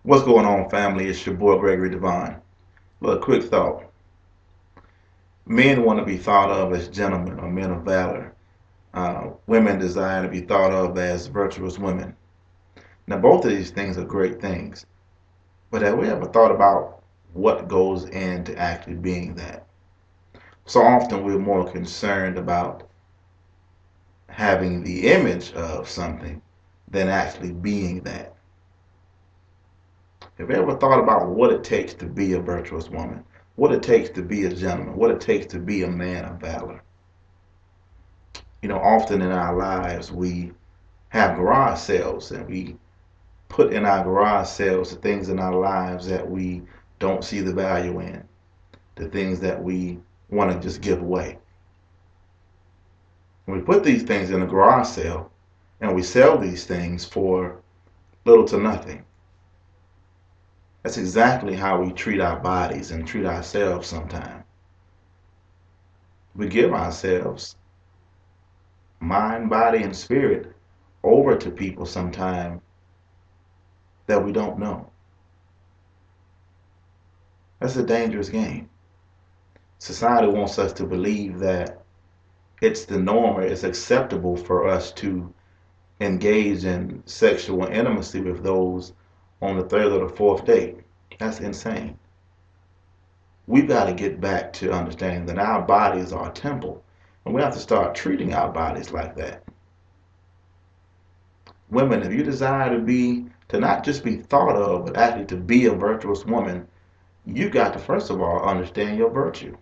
What's going on, family? It's your boy Gregory Divine. Look, quick thought. Men want to be thought of as gentlemen or men of valor. Women desire to be thought of as virtuous women. Now, both of these things are great things, but have we ever thought about what goes into actually being that? So often we're more concerned about having the image of something than actually being that. Have you ever thought about what it takes to be a virtuous woman? What it takes to be a gentleman? What it takes to be a man of valor? Often in our lives we have garage sales and we put in our garage sales the things in our lives that we don't see the value in, the things that we want to just give away. We put these things in a garage sale and we sell these things for little to nothing. That's exactly how we treat our bodies and treat ourselves sometimes. We give ourselves, mind, body, and spirit, over to people sometimes that we don't know. That's a dangerous game. Society wants us to believe that it's the norm or it's acceptable for us to engage in sexual intimacy with those on the third or the fourth date. That's insane. We've got to get back to understanding that our bodies are a temple, and we have to start treating our bodies like that. Women, if you desire to not just be thought of, but actually to be a virtuous woman, you got to first of all understand your virtue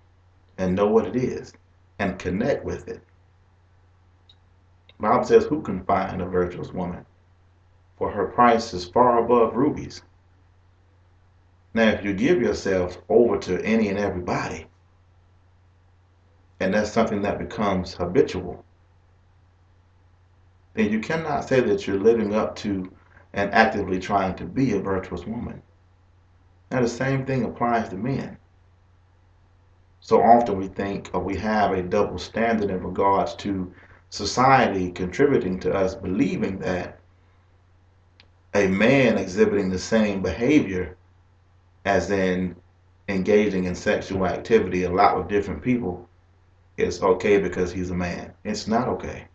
and know what it is and connect with it. The Bible says, who can find a virtuous woman? For her price is far above rubies. Now, if you give yourself over to any and everybody, and that's something that becomes habitual, then you cannot say that you're living up to and actively trying to be a virtuous woman. Now, the same thing applies to men. So often we think or we have a double standard in regards to society contributing to us believing that a man exhibiting the same behavior, as in engaging in sexual activity a lot with different people, is okay because he's a man. It's not okay.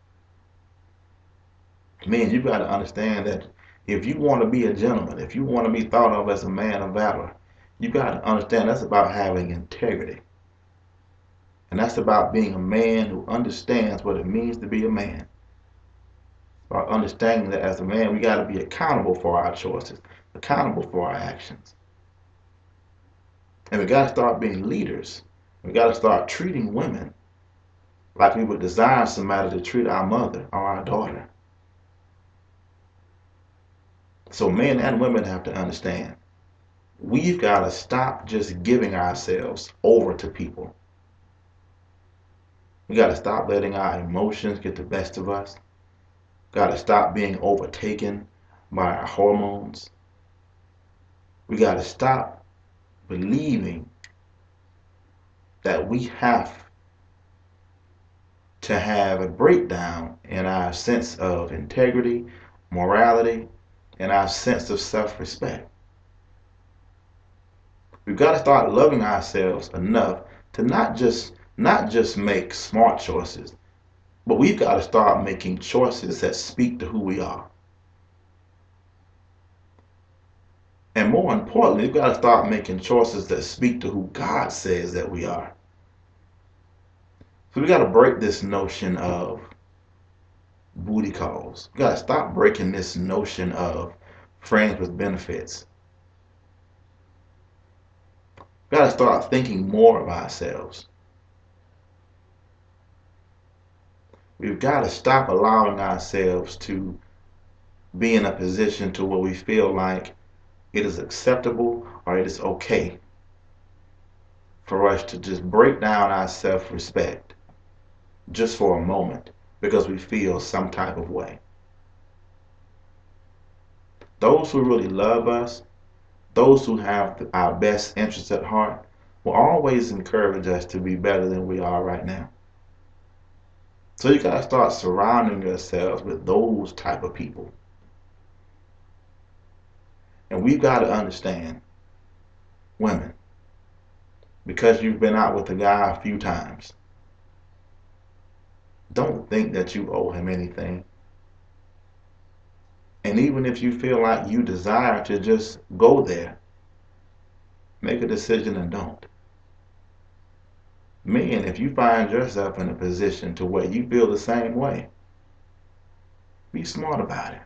Men, you got to understand that if you want to be a gentleman, if you want to be thought of as a man of valor, you got to understand that's about having integrity. And that's about being a man who understands what it means to be a man. About understanding that as a man, we got to be accountable for our choices, accountable for our actions. And we got to start being leaders. We got to start treating women like we would desire somebody to treat our mother or our daughter. So men and women have to understand we've got to stop just giving ourselves over to people. We got to stop letting our emotions get the best of us. Got to stop being overtaken by our hormones. We got to stop believing that we have to have a breakdown in our sense of integrity, morality, and our sense of self-respect. We've got to start loving ourselves enough to not just make smart choices, but we've got to start making choices that speak to who we are. And more importantly, we've got to start making choices that speak to who God says that we are. So we got to break this notion of booty calls. We got to stop breaking this notion of friends with benefits. We got to start thinking more of ourselves. We've got to stop allowing ourselves to be in a position to where we feel like it is acceptable or it is okay for us to just break down our self-respect just for a moment because we feel some type of way. Those who really love us, those who have our best interests at heart, will always encourage us to be better than we are right now. So you gotta start surrounding yourselves with those type of people. And we've got to understand, women, because you've been out with a guy a few times, don't think that you owe him anything. And even if you feel like you desire to just go there, make a decision and don't. Men, if you find yourself in a position to where you feel the same way, be smart about it.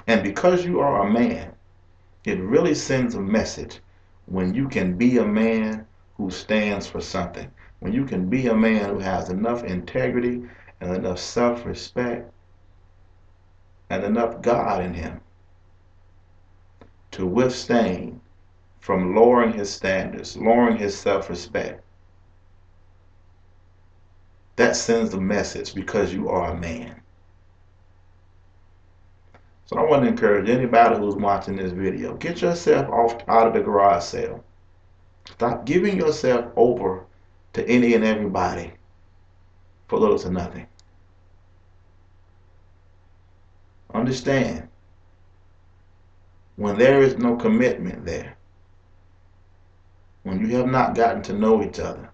And because you are a man, it really sends a message when you can be a man who stands for something. When you can be a man who has enough integrity and enough self-respect and enough God in him to withstand from lowering his standards, lowering his self-respect. That sends a message because you are a man. So I want to encourage anybody who's watching this video, get yourself out of the garage sale. Stop giving yourself over to any and everybody for little to nothing. Understand, when there is no commitment there, when you have not gotten to know each other,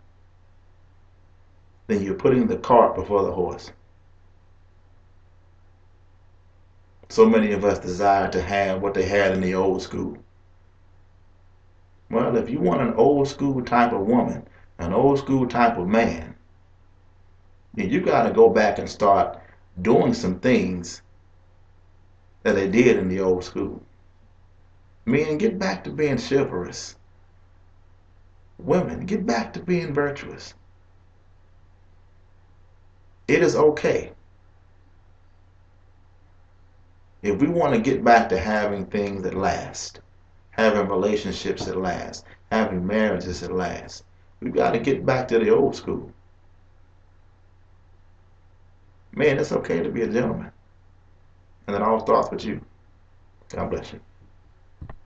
then you're putting the cart before the horse. So many of us desire to have what they had in the old school. Well, if you want an old school type of woman, an old school type of man, then you got to go back and start doing some things that they did in the old school. Men, get back to being chivalrous. Women, get back to being virtuous. It is okay. If we want to get back to having things that last, having relationships that last, having marriages that last, we've got to get back to the old school. Man, it's okay to be a gentleman. And it all starts with you. God bless you.